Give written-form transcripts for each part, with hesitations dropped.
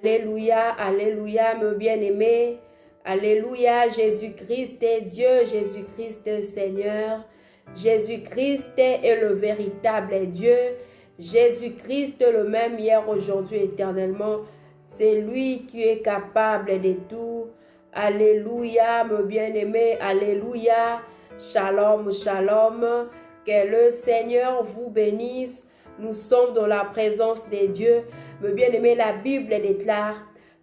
Alléluia, alléluia, mon bien-aimé. Alléluia, Jésus-Christ est Dieu, Jésus-Christ est Seigneur. Jésus-Christ est le véritable Dieu. Jésus-Christ le même hier, aujourd'hui, éternellement. C'est lui qui est capable de tout. Alléluia, mon bien-aimé. Alléluia. Shalom, shalom. Que le Seigneur vous bénisse. Nous sommes dans la présence de Dieu. Mon bien-aimé, la Bible déclare,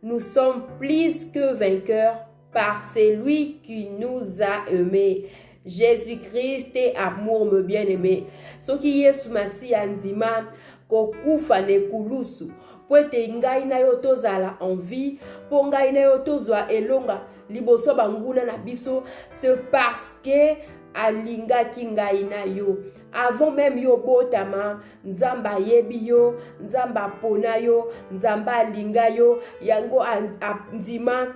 nous sommes plus que vainqueurs par celui qui nous a aimés. Jésus-Christ est amour, mon bien-aimé. Ce qui est sous ma si anzima, kokufa ne kulusu. Po ete ngai na yo tozala en vie, po ngai na yo tozwa elonga liboso banguna na biso, c'est parce que alingaki ngai na yo. Avant même yo botama, nzamba yebi yo, nzamba pona yo, nzamba alinga yo, yango nzima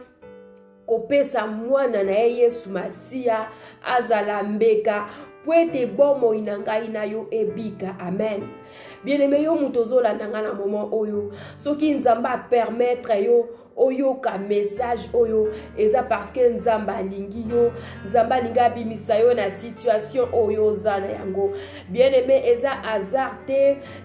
kopesa mwana na Yesu Masia azala mbeka po ete bomo inangai na yo ebika. Amen. Bien-aimé yo mutozola nanga na moment oyo, soki nzamba permettre yo oyo ka message oyo eza parce que nzamba lingi yo, nzamba linga bimisa yo na situation oyo zana yango. Bien-aimé, eza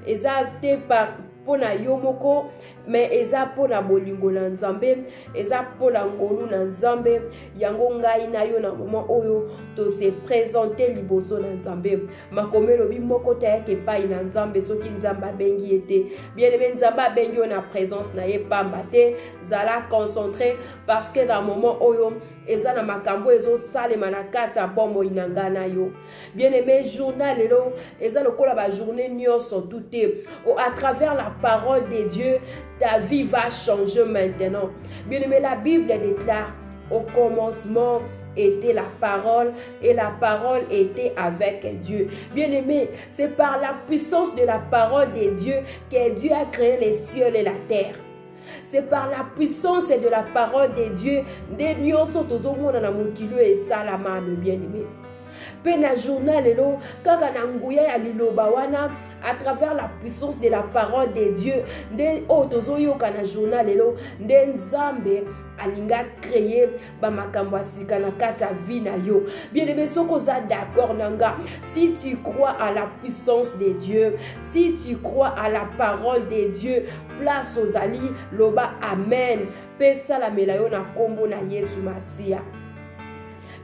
eza te par pona yo moko, mais eza pona bolingo na nzambe, eza pona ngolu na nzambe. Yango ngai na yo na moment oyo to se présenter liboso na nzambe. Makomelo bi moko ta yake pai na nzambe soki nzamba bengi ete. Bien-aimé, nzamba bengi yo na présence na ye pamba te, zala concentré parce que dans moment oyo eza na makambo ezo salema na kati ya bombo inanga na yo. Bien-aimé, journal lelo eza lokola ba journée nyonso touté. À travers la parole de Dieu, ta vie va changer maintenant. Bien-aimé, la Bible déclare, au commencement était la parole et la parole était avec Dieu. Bien-aimé, c'est par la puissance de la parole de Dieu que Dieu a créé les cieux et la terre. C'est par la puissance de la parole de Dieu des nyonso tozomona na mokilo et salama, le bien-aimé. Pena journal lelo kaka na nguya ya liloba wana, à travers la puissance de la parole de Dieu nde otozoyoka na journal lelo nde nzambe alinga créer ba makambo asika na kati ya vie na yo. Bien-aimé, soko za d'accord nanga, si tu crois à la puissance de Dieu, si tu crois à la parole de Dieu, place aux ali loba amen, pesa la melayo na kombo na Yesu Masia.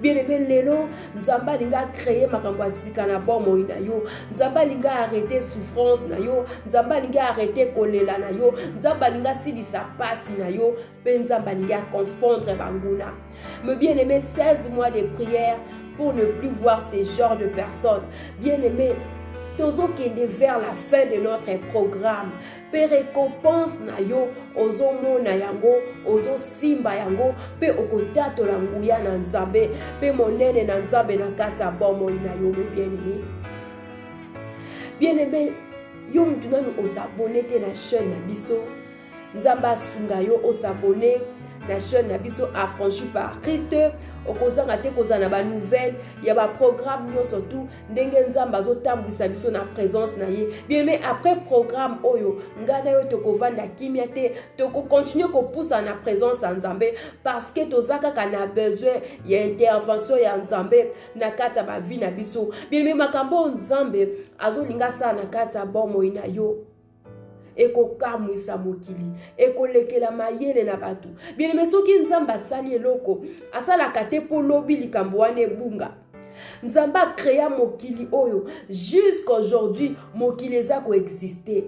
Bien-aimé, lelo nzamba linga créer makambo asika na bomo ina yo, nzamba linga arrêter souffrance na yo, nzamba linga arrêter kolela na yo, nzamba linga silisa pasi na yo, pe nzamba linga confondre banguna. Mais bien-aimé, 16 mois de prière pour ne plus voir ces genres de personnes. Bien-aimé, tozo kende vers la fin de notre programme. Pe récompense na yo ozo mona yango, ozo simba yango, pe okotato la nguya na nzambe, pe monene na nzambe na kata bomo ina yo, bien-aimé. Bien-aimé, yo mutu nanu osabone te na chaîne na biso. Nzamba sunga yo osabone na chaîne na biso affranchi par Christ. Okozanga te kozana ba nouvelle ya ba programme nyo surtout ndenge nzamba zo tambwisa biso na présence na ye. Bien, mais après programme oyo ngana yo tokovanda kimia te, toko continuer ko poussa na présence ya nzambe parce que tozaka kana besoin ya intervention ya nzambe na kata ba vie na biso. Bien, mais makambo nzambe azo linga sa na kata bomo ina yo. Eko kamwisa mokili, eko lekela mayele na batu. Bien, mais soki nzamba sali eloko asala kate po lobi likambo wane bunga. Nzamba créa mokili oyo jusqu'aujourd'hui mokili eza ko exister.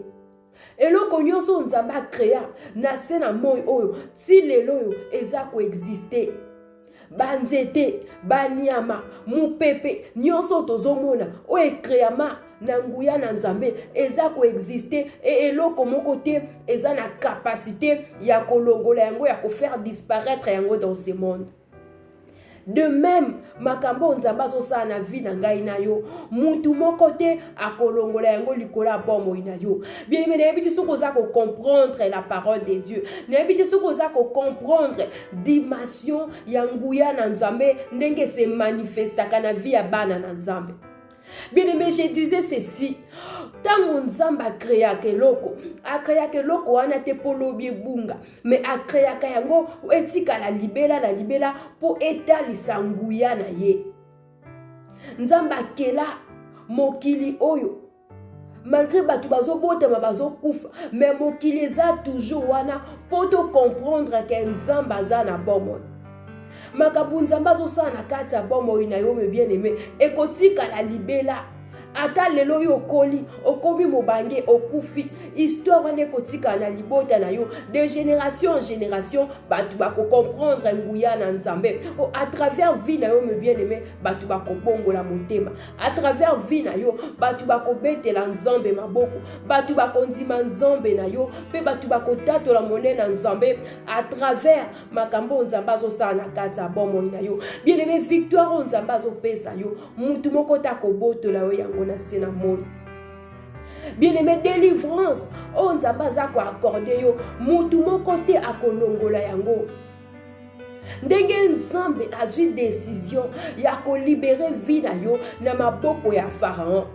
Eloko nyonso nzamba créa na se na moi oyo ti lelo oyo eza ko exister. Banzete, banyama, mupepe, nyonso tozomona o ekreama na nguya na nzambe eza ko exister et eloko moko te eza na capacité ya kolongola yango ya ko faire disparaître yango dans ce monde. De même, makambo nzamba so sa na vie na ngai na yo, mutu moko te akolongola yango likola bomo ina yo. Bien aimé, n'habite soko za ko comprendre la parole de Dieu. N'habite soko za ko comprendre dimension ya nguya na nzambe ndenge se manifesta kana vie ya bana na nzambe. Bien aimé, je disais ceci. Tant Nzamba créa keloko, a créa keloko wana te polobi bunga, mais a créa kayango etika la libela po etalisa nguya na ye. Nzamba kela mokili oyo. Malgré batu bazo botama bazo kufa, mais mokili eza toujours wana po to comprendre que Nzamba za na bomoi. Makabu Nzamba zo sa na kati ya bomoi na yo me bien aimé, ekotika la libela. Ata lelo yo okoli, okomi mobange, okufi, histoire wane kotika na libota na yo, de génération en génération, batu bako comprendre nguya na Nzambe. À travers vie na yo me bien aimé, batu bako bongo la motema. À travers vie na yo, batu bako bete la Nzambe maboko, batu bako ndima Nzambe na yo, pe batu bako tato la monnaie na Nzambe, à travers makambo Nzamba zo sa na kata bomo na yo. Bien aimé, victoire Nzamba zo pesa yo, mutu moko tako boto la yo yango. Bien aimé, délivrance on Nzamba za ko accorder yo mutu moko te akolongola yango. Ndenge Nzambe azwi décision ya ko libérer vie na yo na maboko ya Pharaon.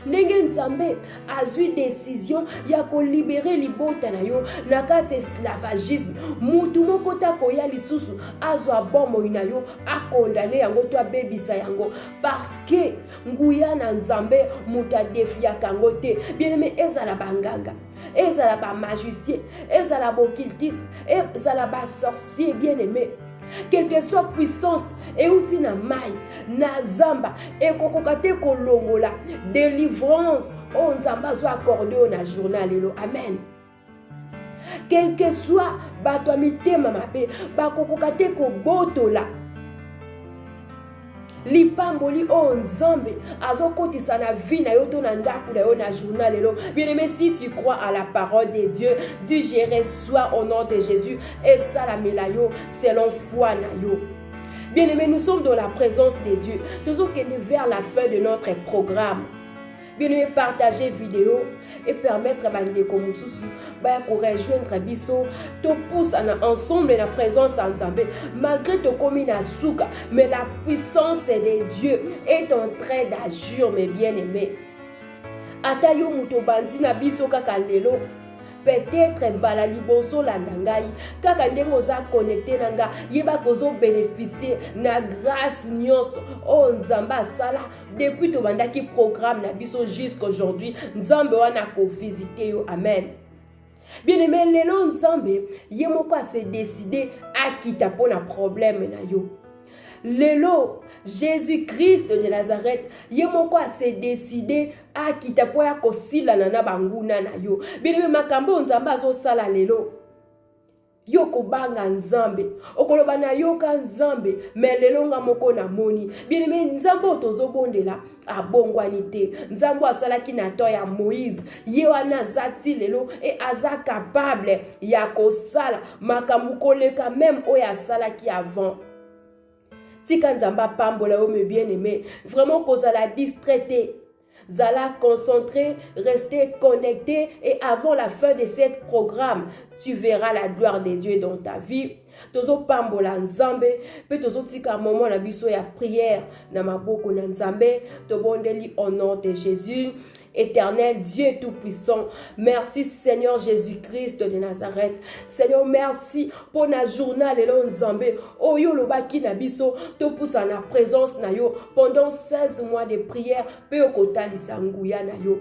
Ndenge Nzambe azwi décision ya ko libérer libota na yo na kati esclavagisme. Mutu moko ta ko ya lisusu azwa bomo na yo a condamné yango to abebisa yango parce que nguya na Nzambe muta defia kango te. Bien aimé, ezala banganga, ezala ba magicien, ezala ba occultiste, ezala ba sorcier bien aimé. Quelle que soit puissance et outil na mai na zamba et kokokate kolongola délivrance on Nzamba zo accordé na journal lelo. Amen. Quel que soit bato mitema mabe ba kokokate ko botola lipamboli o Nzambe azokotisa na vie na yo to na ndaku na yo na journal lelo. Bien aimé, si tu crois à la parole de Dieu, dis je reçois au nom de Jésus et ça la melayo selon foi na yo. Bien aimé, nous sommes dans la présence de Dieu. Toujours qu'on est vers la fin de notre programme. Bien aimé, partager vidéo et permettre à Bandeko Mususu de rejoindre Bisso, te pousse ensemble dans la présence de Nzambe. Malgré ton commis na souka, mais la puissance de Dieu est en train d'agir, mes bien-aimés. Ata yo muto bandi na biso kaka lelo. Peut-être bala liboso la nangai kaka ndengo za connecté nanga yeba kozo bénéficier na grâce nyonso o Nzamba sala depuis to bandaki programme na biso jusqu'aujourd'hui. Nzambe wana ko visiter yo. Amen. Bien aimé, lelo Nzambe yemoko a se décider à quitter pour na problème na yo. Lelo Jésus-Christ de Nazareth yemoko a se décider à quitter pour ya kosila na banguna na yo. Bien aimé, makambo Nzamba zo sala lelo yoko banga Nzambe okoloba na yoka Nzambe mais lelo nga moko na moni. Bien aimé, Nzambe otozo bondela abongwani te. Nzambe asalaki na to ya Moïse ye wana zati lelo et aza capable ya kosala makambo koleka même oya asalaki avant. Tika Nzamba pambola yo me bien aimé, vraiment kozala distraité, zala concentré, rester connecté et avant la fin de ce programme, tu verras la gloire de Dieu dans ta vie. Tozo pambola Nzambe, pe tozo tika moment na biso ya prière na maboko na Nzambe, to bondeli au nom de Jésus. Éternel Dieu Tout-Puissant, merci Seigneur Jésus-Christ de Nazareth. Seigneur, merci pour na journal et Nzambe. Oyo lobaki na biso, to poussa na présence na yo pendant 16 mois de prière, pe okotali sanguya na yo.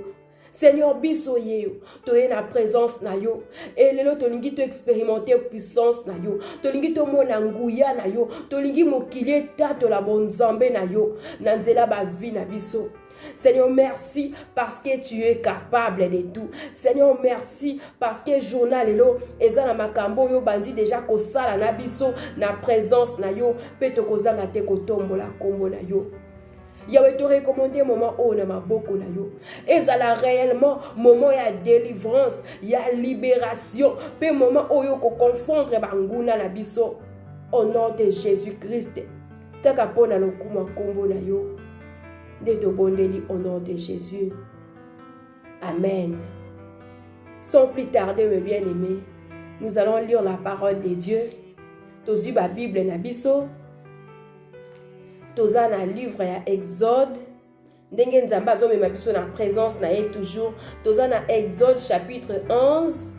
Seigneur, biso yeyo, to ye na présence na yo. Et lelo to lingi to expérimenter puissance na yo. To lingi to mona nguya na yo. To lingi mokili tato la bon Nzambe na yo. Nanzela ba vie na biso. Seigneur, merci parce que tu es capable de tout. Seigneur, merci parce que journal elo ezana makambo yo bandi déjà ko sala na biso na présence na yo pe to kozanga te ko tombola kombo na yo. Yahweh te recommandé moment o na maboko na yo. Ezala réellement moment ya délivrance, ya libération, pe moment o yo ko confondre banguna na biso au nom de Jésus-Christ. Taka pona lokuma kombo na yo. De te bondeli au nom de Jésus. Amen. Sans plus tarder, mes bien-aimés, nous allons lire la parole de Dieu. Tozu ba Bible na biso. Toza na livre ya Exode, ndenge nzambe azomema biso na présence na ye toujours. Toza na Exode chapitre 11,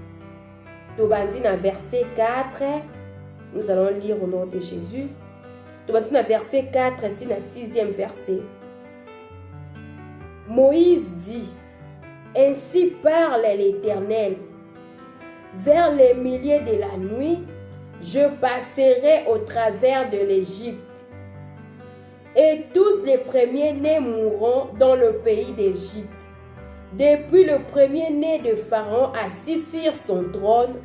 tobandi na verset 4. Nous allons lire au nom de Jésus. Tobandi na verset 4 ti na 6e verset. Moïse dit: ainsi parle l'Éternel. Vers les milliers de la nuit, je passerai au travers de l'Égypte. Et tous les premiers-nés mourront dans le pays d'Égypte. Depuis le premier-né de Pharaon assis sur son trône,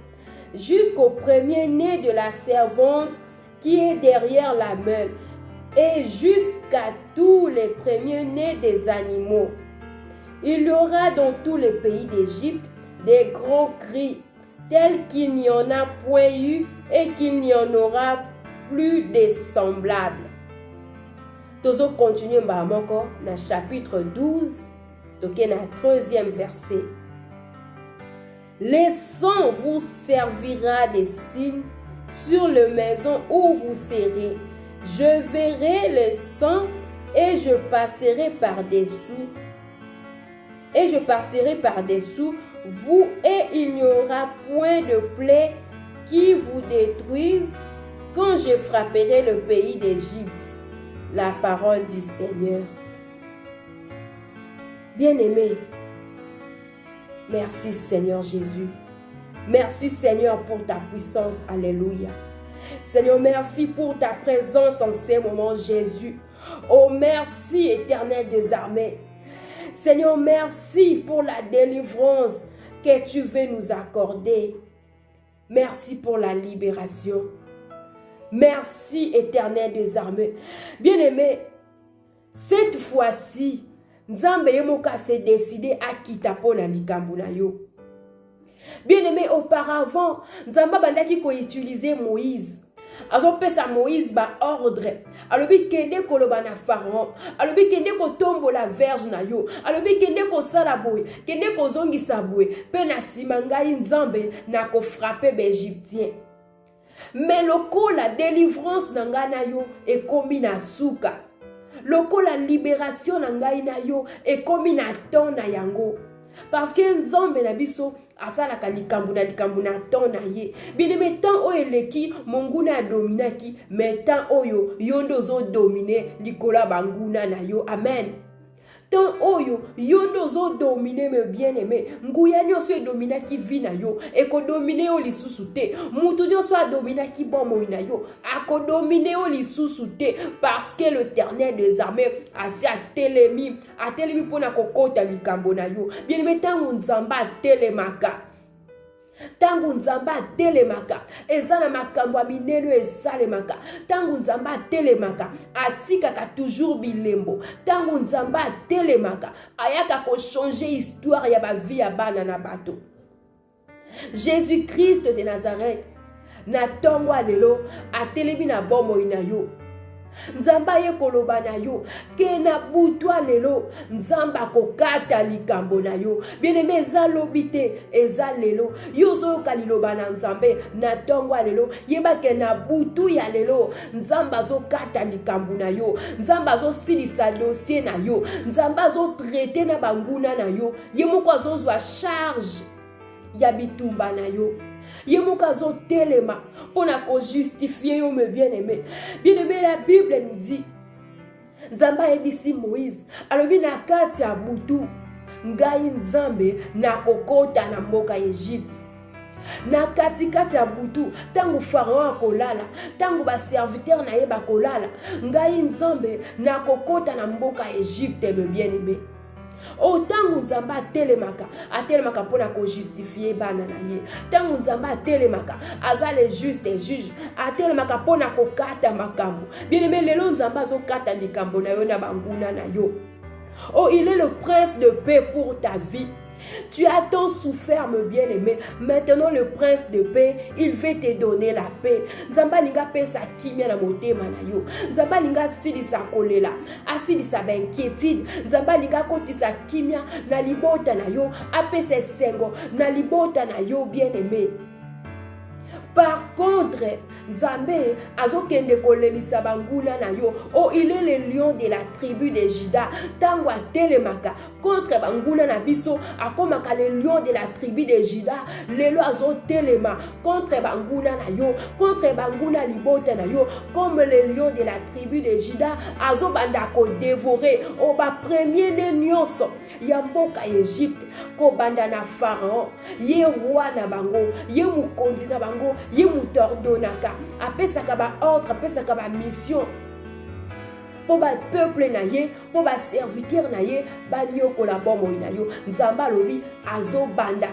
jusqu'au premier-né de la servante qui est derrière la meule, et jusqu'à tous les premiers-nés des animaux. Il y aura dans tout le pays d'Égypte des grands cris, tels qu'il n'y en a point eu et qu'il n'y en aura plus de semblables. Tozo continue mbamoko na chapitre 12, toke na 3e verset. Le sang vous servira de signe sur la maison où vous serez. Je verrai le sang et je passerai par-dessous. Et je passerai par-dessous vous, et il n'y aura point de plaie qui vous détruise quand je frapperai le pays d'Égypte. La parole du Seigneur. Bien-aimé, merci Seigneur Jésus. Merci Seigneur pour ta puissance. Alléluia. Seigneur, merci pour ta présence en ces moments, Jésus. Oh, merci Éternel des armées. Seigneur, merci pour la délivrance que tu veux nous accorder. Merci pour la libération. Merci Éternel des armées. Bien-aimé, cette fois-ci, Nzambe yemoka s'est décidé à quitter pour na likambo na yo. Bien-aimé, auparavant, Nzamba bandaki ko utiliser Moïse. Azopesa Moïse ba ordre. Alobi kende koloba na Pharaon. Alobi kende ko tombo la verge na yo. Alobi kende ko sala boy. Kende ko zongisa boy. Pe na simangai Nzambe na ko frapper ba Égyptien. Mais loko la délivrance na nga na yo e komi na suka. Loko la libération na ngai na yo e komi na ton na yango. Parce que Nzambe na biso asalaka likambo na ton na ye. Bien-aimé, tant oyo eleki monguna dominaki, mais tant oyo yondo zo domine likola banguna na yo. Amen. Tant oyo yondo zo domine me bien-aimé, nguya nyonso e dominaki vi na yo, e ko domine yo lisusu te. Mutu nyonso a dominaki bomo na yo, a ko domine yo lisusu te, parce que l'Éternel des armées asi a telemi pona kokota likambo na yo. Bien-aimé, tangu Nzamba telemaka. Tangu Nzamba telemaka, ezana makambo mineno esalemaka. Tangu Nzamba telemaka, atikaka toujours bilembo. Tangu Nzamba telemaka, ayaka ko changer histoire ya ba vie ya bana na bato. Jésus-Christ de Nazareth, na tongo alelo, atelemi na bomo ina yo. Nzamba ye koloba na yo ke na butwa lelo Nzamba kokata likambo na yo. Bien-aimé, eza lobite eza lelo yo zo kaliloba na Nzambe na tongo lelo yeba ke na butu ya lelo Nzamba zo kata likambo na yo. Nzamba zo silisa dossier na yo. Nzamba zo traiter na banguna na yo. Yemoko zo zwa charge ya bitumba na yo. Yemoka zo telema pour na justifier yo me bien-aimé. Bien-aimé, la Bible nous dit Nzamba ebisi Moïse alobi na kati ya butu ngai Nzambe na kokota na mboka Egypte. Na kati ya butu tangu Pharaon akolala, tangu ba serviteur na ye bakolala, ngai Nzambe na kokota na mboka Egypte me bien-aimé. O tangu Nzamba atelemaka pona ko justifier bana na ye. Tangu Nzamba atelemaka azale juste et juge, atelemaka pona ko kata makambo. Bien-aimé, lelo Nzamba zo kata likambo na yo na banguna na yo. Oh, il est le prince de paix pour ta vie. Tu as tant souffert, me bien-aimé. Maintenant, le prince de paix, il veut te donner la paix. Nzamba linga pesa kimia na motema na yo. Nzamba linga silisa kolela, asilisa ba inquiétude. Nzamba linga kotisa kimia na libota na yo, apesa sengo na libota na yo, bien-aimé. Par contre, contre Nzambe azokende kolelisa banguna na yo. Oh, il est le lion de la tribu de Juda. Tango atelemaka contre banguna na biso akomaka le lion de la tribu de Juda. Lelo azotelema contre banguna na yo, contre banguna libota na yo, comme le lion de la tribu de Juda azobanda ko dévorer o ba premier ne nyonso ya mboka Egypte ko banda na Pharaon, ye roi na bango, ye mukonzi na bango, ye mutordonaka, apesaka ba ordre, apesaka ba mission pour ba peuple na ye, pour ba serviteur na ye, ba nyokola bomoi na yo. Nzamba lobi azo banda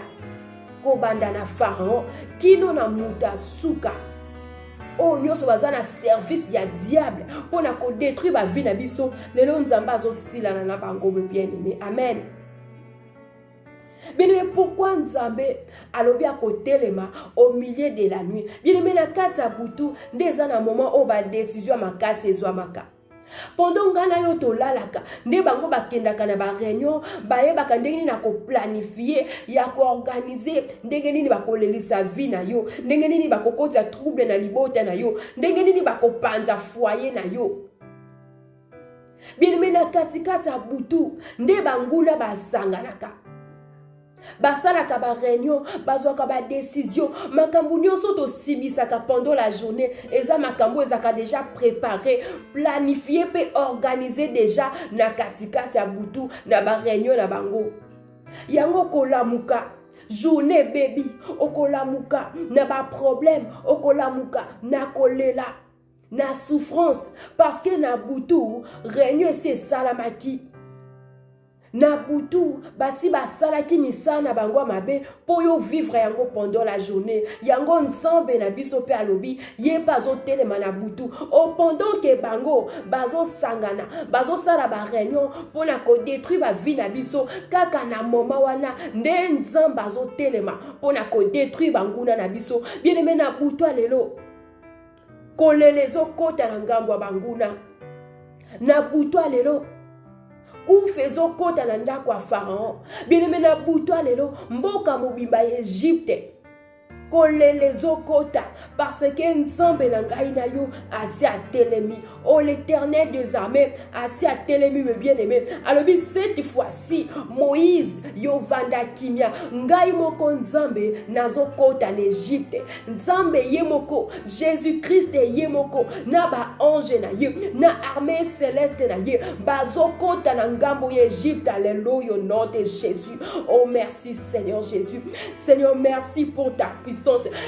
ko banda na Pharaon kino na muta suka. Oh, nyonso baza na service ya diable pour na ko détruire ba vie na biso. Lelo Nzamba azo silana na bango bien-aimé. Amen. Bien aimé, pourquoi Nzambe alobi akotelema au milieu de la nuit? Bien aimé, na kati ya butu ndeza na moment o ba décision makasi ezwamaka. Pendant ngana yo to lalaka nde bango bakendaka na ba réunion bayebaka ndenge nini na ko planifier ya ko organiser ndenge nini bakolelisa vie na yo, ndenge nini bakokota trouble na libota na yo, ndenge nini bakopanza foyer na yo. Bien aimé, na katikati ya butu nde banguna basanganaka basalaka ba réunion, bazwaka ba décision, makambo nyonso to sibisaka pendant la journée, eza makambo ezaka déjà préparé, planifié pe organisé déjà na katikati ya butu na ba réunion na bango. Yango kolamuka journée baby, okolamuka na ba problème, okolamuka na kolela, na souffrance, parce que na butu réunion c'est salamaki. Na butu basi basalaki misana bango mabe po yo vivre yango pendant la journée. Yango Nzambe na biso pe alobi ye bazo telema na butu o pendant que bango bazo sangana bazo sala ba réunion pour na ko détruire ba vie na biso kaka na moma wana nde Nzambe bazo telema pour na ko détruire banguna na biso. Bien aimé, na butu lelo kolelezo kota na ngambo banguna na butu lelo kufezo kota na ndako ya Pharaon. Bien-aimé, na butu lelo mboka mobimba Egypte kolelezo kota parce que Nzambe na ngai na yo asi atelemi. Oh, l'Éternel des armées asi atelemi, me bien-aimé. Alobi cette fois-ci Moïse yo vanda kimia ngai moko Nzambe nazo kota en Egypte. Nzambe ye moko Jésus-Christ ye moko na ba ange na ye na armée céleste na ye bazo kota na ngambo ya Egypte. Alléluia au nom de Jésus. Oh, merci Seigneur Jésus. Seigneur, merci pour ta puissance.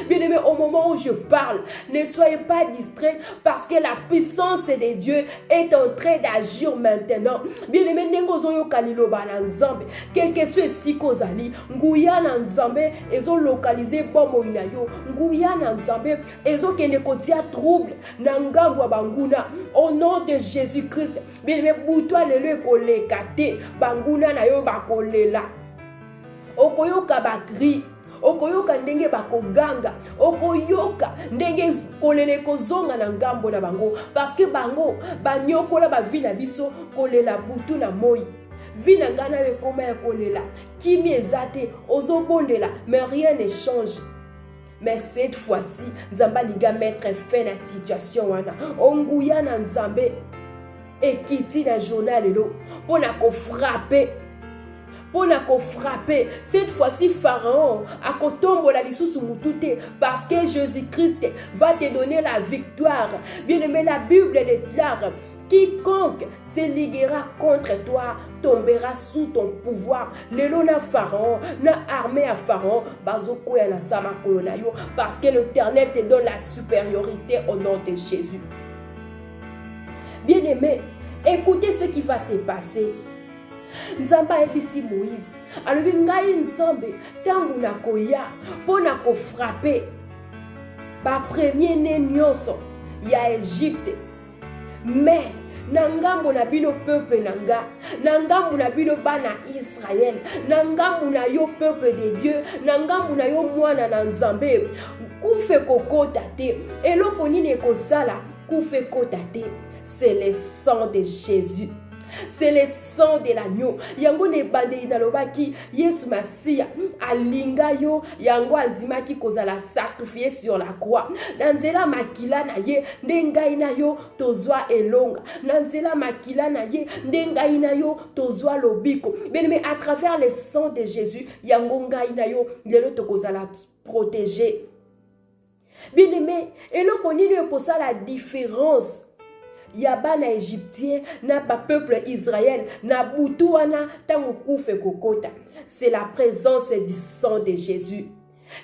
Bien-aimé, au moment où je parle, ne soyez pas distraits parce que la puissance de Dieu est en train d'agir maintenant. Bien-aimé, nengozo kalilo bana Nzambe, quel que soit si kozali, nguya na Nzambe ezo localiser bomo inayo, nguya na Nzambe ezo kende kotia trouble na ngambo banguna au nom de Jésus-Christ. Bien-aimé, butwa lelo kolekate banguna na yo bakolela. Okoyoka bakri, okoyoka ndenge bakoganga, okoyoka ndenge kolele kozonga na ngambo na bango parce que bango banyokola ba vie na biso kolela butu na moi. Vie na ngana yo koma ya kolela kimi ezate ozobondela mais rien ne change. Mais cette fois-ci Nzamba liga mettre fin à la situation wana onguya na Nzambe ekiti na journal lelo pona ko frapper. Pour frapper, cette fois-ci Pharaon a kotombo la lisusu mutute parce que Jésus-Christ va te donner la victoire. Bien aimé, la Bible déclare quiconque se liguera contre toi tombera sous ton pouvoir. Lelo na Pharaon, na armée à Pharaon, bazoko ya na sama kolona yo parce que l'Éternel te donne la supériorité au nom de Jésus. Bien aimé, écoutez ce qui va se passer. Nzamba ebisi Moïse alobi ngai Nzambe tangu na koya pona ko frapper ba premier né nyonso ya Egypte mais na ngambo na bino peuple nanga na ngambo na bino bana Israël na ngambo na yo peuple de Dieu na ngambo na yo mwana na Nzambe kufe kokota te eloko nini ekozala kufe kota te. C'est le sang de Jésus. C'est le sang de l'agneau. Yango ne bande inalobaki Yesu Masia alinga yo yango anzimaki kozala sacrifié sur la croix. Nanzela makila na ye ndengai na yo tozwa elonga. Nanzela makila na ye ndengai na yo tozwa lobiko. Mais à travers le sang de Jésus yango ngai na yo lelo tokozala protégé. Bien aimé, et le konini pour ça la différence. Yaba na Égyptien, na ba peuple Israël, na butuana tango kufe kokota. C'est la présence du sang de Jésus.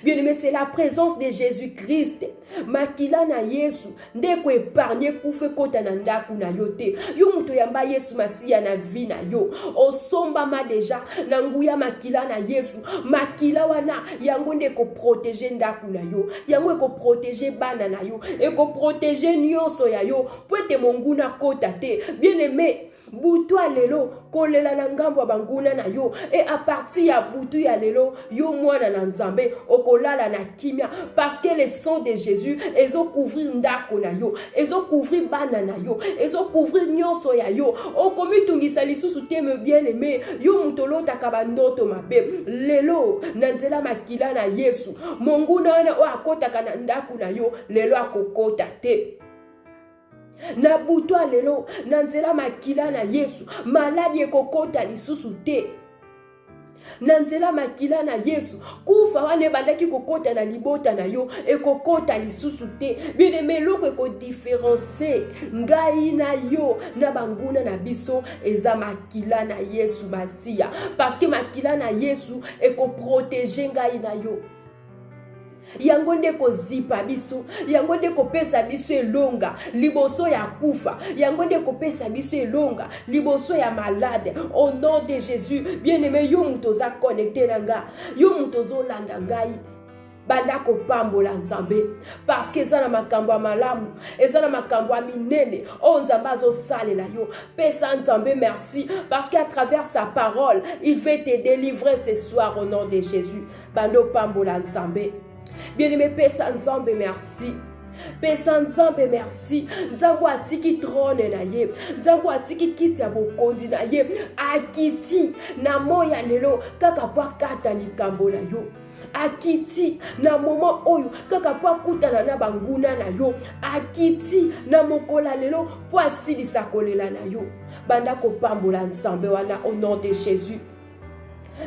Bien aimé, c'est la présence de Jésus-Christ. Makila na Yesu, ndeko épargné kufe kota na ndaku na yote. Yo muto yamba Yesu Masia na vi na yo. Osomba ma deja, na nguya makila na Yesu. Makila wana, yango ndeko protéger ndaku na yo. Yango eko protéger bana na yo. Eko protéger nyonso ya yo. Pwete monguna kota te. Bien aimé, butu ya lelo kolela na ngambo ya banguna na yo, et à partir ya butu ya lelo yo mwana na nzambe okolala na kimia, parce que le sang de Jésus ezo couvrir ndako na yo, ezo couvrir bana na yo, ezo couvrir nyonso ya yo. Okomitungisa lisusu te me bien aimé, yo mutolo takabandoto mabe lelo na nzela makila na Yesu monguna wana o akotaka na ndako na yo lelo akokota te. Na butwa lelo na nzela makila na Yesu maladi ekokota lisusu te. Na nzela makila na Yesu kufa wane bandaki kokota na libota na yo ekokota lisusu te. Bien aimé, loko eko différencier ngai na yo na banguna na biso eza makila na Yesu Masia, parce que makila na Yesu eko protéger ngai na yo. Yango ndeko zipa biso, yango ndeko pesa biso elonga liboso ya kufa, yango ndeko pesa biso elonga liboso ya malade. Au nom de Jésus, bien aimé, yo mutoza connecté nanga, yo mutozo landa ngai banda ko pambola nzambe, parce que eza na makambo ya malamu, eza na makambo ya minene o nzambe azo salela yo. Pesa nzambe merci, parce qu'à travers sa parole il veut te délivrer ce soir au nom de Jésus. Bando pambola nzambe. Bien-aimé, pesa nzambe merci. Pesa nzambe merci. Nzambo atiki trône na ye. Nzambo atiki kiti ya bokondi na ye. Akiti na moya lelo kaka po kata likambo na yo. Akiti na moment oyo kaka po kutana na banguna na yo. Akiti na mokola lelo po asilisa kolela na yo. Banda ko pambola nzambe wana au nom de Jésus.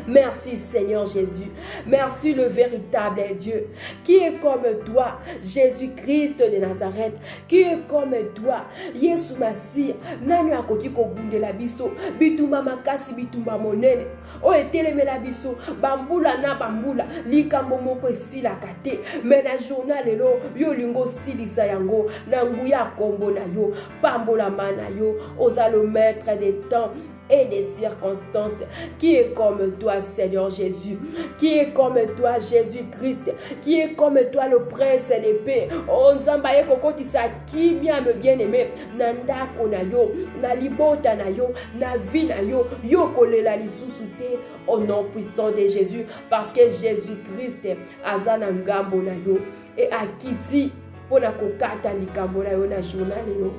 Merci Seigneur Jésus. Merci le véritable Dieu qui est comme toi, Jésus-Christ de Nazareth, qui est comme toi, Yesu Masia. Nani akoki ko bundela biso, bitumba makasi bitumba monene. O eteleme la biso, bambula na bambula, likambo moko esila kate. Mena journal lelo, yo lingo silisa yango, na nguya kombo na yo, pambola mana yo, oza le maître des temps et des circonstances, qui est comme toi Seigneur Jésus, qui est comme toi Jésus-Christ, qui est comme toi le prince de paix. Oh nzamba ye kokoti sa kimia me bien-aimé, nanda kona yo, na libota na yo, na vie na yo, yo kolela lisusu te, au nom puissant de Jésus, parce que Jésus-Christ azana ngambo na yo, et akiti pona kokata likambo na yo na journal lelo,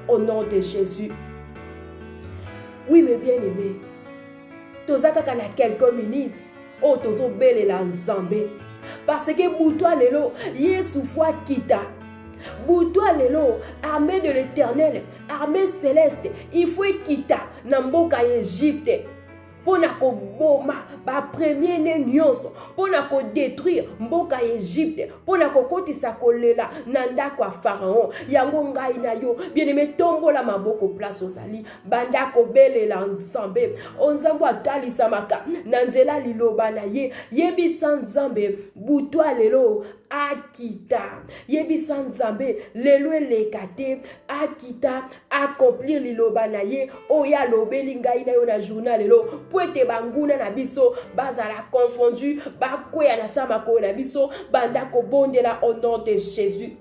au nom de Jésus. Oui, mais bien aimé, tozaka kana quelques minutes, oh tozo bele la nzambe, parce que boutoua lelo, Yesu fois kita, boutoua lelo, armée de l'Éternel, armée céleste, il faut kita, namboka Égypte, pour na ko boma, ba premier né nyonso, pour na ko détruire mboka Égypte, pour na ko kotisa kolela nanda kwa pharaon, yango ngai na yo, bien aimé tombola maboko place ozali, banda ko belela nzambe, onzambo atali samaka, nanzela liloba na ye, yebisa nzambe, butwa lelo, akita, yebisa nzambe, lelo elekate, akita, accomplir liloba na ye, oya lobeli ngai na yo na journal lelo, poete banguna na biso, bazala confondu, bakweya na samako na biso, banda ko bondela au nom de Jésus.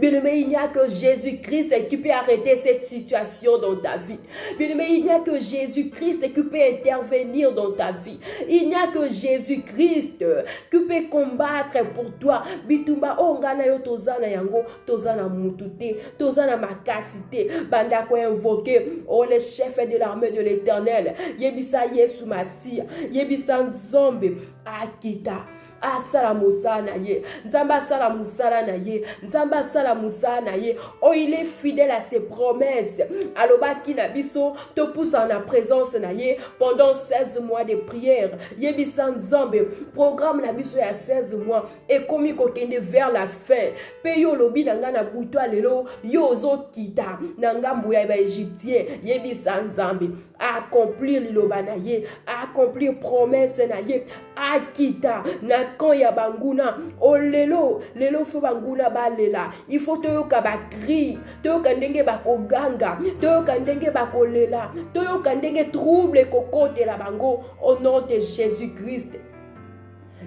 Bien-aimé, il n'y a que Jésus-Christ qui peut arrêter cette situation dans ta vie. Bien-aimé, il n'y a que Jésus-Christ qui peut intervenir dans ta vie. Il n'y a que Jésus-Christ qui peut combattre pour toi. Bitumba ongana yo tozana yango, tozana mutute, tozana makasite, banda ko invoquer oh le chef de l'armée de l'Éternel. Yebisa Yesu Masia, yebisa Nzambe akita. Asala musana ye, nzamba sala musala na ye, nzamba sala musana ye. Oh, il est fidèle à ses promesses. Aloba ki na biso te pousse en la présence na ye pendant 16 mois de prière. Yebisa Nzambe programme na biso ya 16 mois et komi kokende vers la fin. Pe yo lobi nanga na buto lelo yo zo kita nanga mbuya ba égyptien. Yebisa Nzambe accomplir liloba na ye, accomplir promesse na ye, akita na quand ya banguna olelo lelo fo banguna balela il faut toyoka ba cri toyoka ndenge bakoganga toyoka ndenge bakolela toyoka ndenge trouble kokote la bango au nom de Jésus-Christ.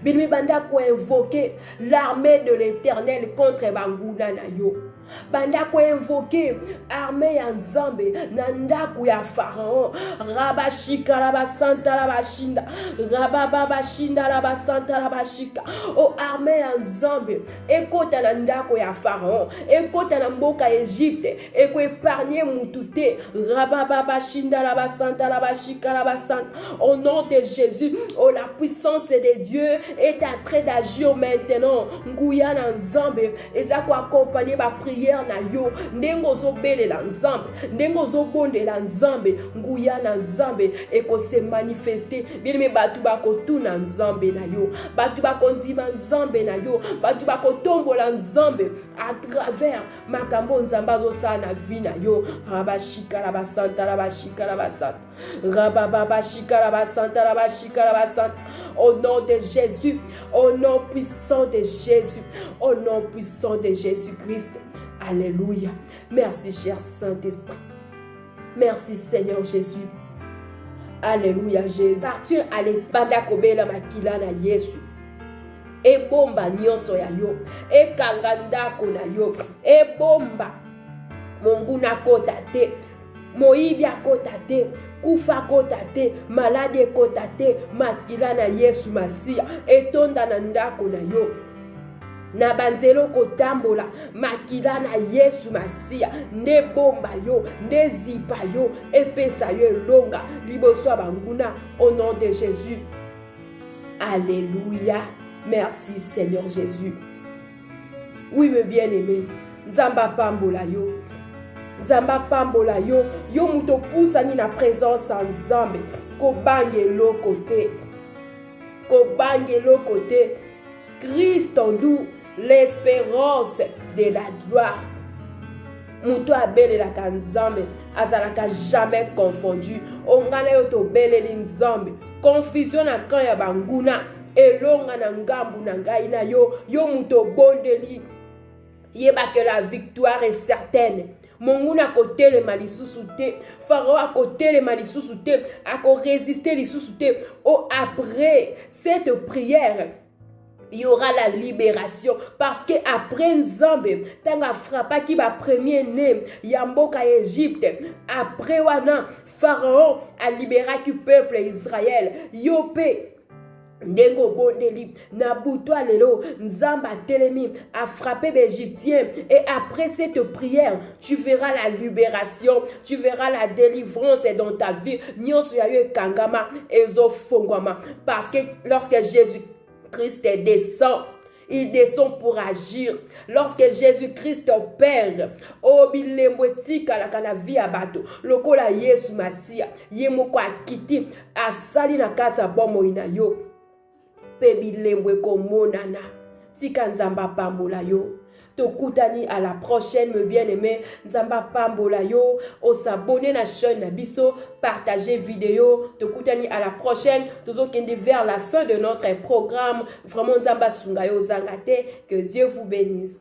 Bien banda ko invoquer l'armée de l'Éternel contre banguna na yo. Banda ko invoquer armée ya Nzambe na ndaku ya Pharaon. Rabashika la basanta la bashinda. Rababa bashinda la basanta la bashika. O armée ya Nzambe ekota na ndaku ya Pharaon, ekota na mboka Égypte, eko épargner mutute. Rababa bashinda la basanta la bashika la basanta. Au nom de Jésus, oh la puissance de Dieu est en train d'agir maintenant. Nguya na Nzambe ezako accompagner ba prière na yo ndengo zo bele la Nzambe ndengo zo bonde la Nzambe nguya na Nzambe eko se manifester bien me batu bako tu na Nzambe na yo batu bako nzima Nzambe na yo batu bako tombo la Nzambe à travers makambo Nzamba zo sa na vie na yo rabashika la basanta la bashika la basanta rababa bashika la basanta la bashika la basanta au nom de Jésus, au nom puissant de Jésus, au nom puissant de Jésus-Christ. Alléluia. Merci, cher Saint-Esprit. Merci, Seigneur Jésus. Alléluia, Jésus. Partir à l'ébanda kobela makila na Yesu. E bomba nyonso ya yo. E kanganda ko na yo. E bomba. Monguna kota te. Moibia kota te. Kufa kota te, malade kota te, makila na Yesu Masia, etonda na ndako na yo. Na banzelo kotambola, makila na Yesu Masia, ne bomba yo, ne zipa yo, epesa yo longa, liboso banguna, au nom de Jésus. Alléluia. Merci Seigneur Jésus. Oui, mes bien-aimés, Nzamba pambola yo. Nzamba pambola yo, yo muto poussani na présence en Nzambe, ko bange lo côté. Ko bange lo côté. Christ en nous, l'espérance de la gloire. Muto abele la Nzambe, azalaka jamais confondu. Ongana yo to bele li Nzambe. Confusion na kan ya banguna, elonga na ngambu na ngai na yo, yo muto bondeli. Yeba que la victoire est certaine. Monguna kote le malisusu te, Pharaon a kote le malisusu te, a ko résister lisusu te. Oh, après cette prière, il y aura la libération parce que après Nzambe tanga frappa qui va premier né yamboka Égypte après wana Pharaon a libéré le peuple Israël yopé ndengo bondeli na butwa lelo Nzamba telemi a frappé l'Égyptien et après cette prière tu verras la libération, tu verras la délivrance dans ta vie nyonso ya yo kangama ezo fongwama parce que lorsque Jésus-Christ descend, il descend pour agir. Lorsque Jésus-Christ opère, oh bilembwetika la kanavi abato, lokola Yesu Masia, yemoko akiti asali na kata bomo ina yo. Pebilembwe komonana, tika Nzamba pambola yo. Tokutani à la prochaine, mes bien-aimés. Nzamba pambola yo, o s'abonner na chaîne na biso, partager vidéo. Tokutani à la prochaine. Toujours kende vers la fin de notre programme. Vraiment Nzamba sunga yo zangate. Que Dieu vous bénisse.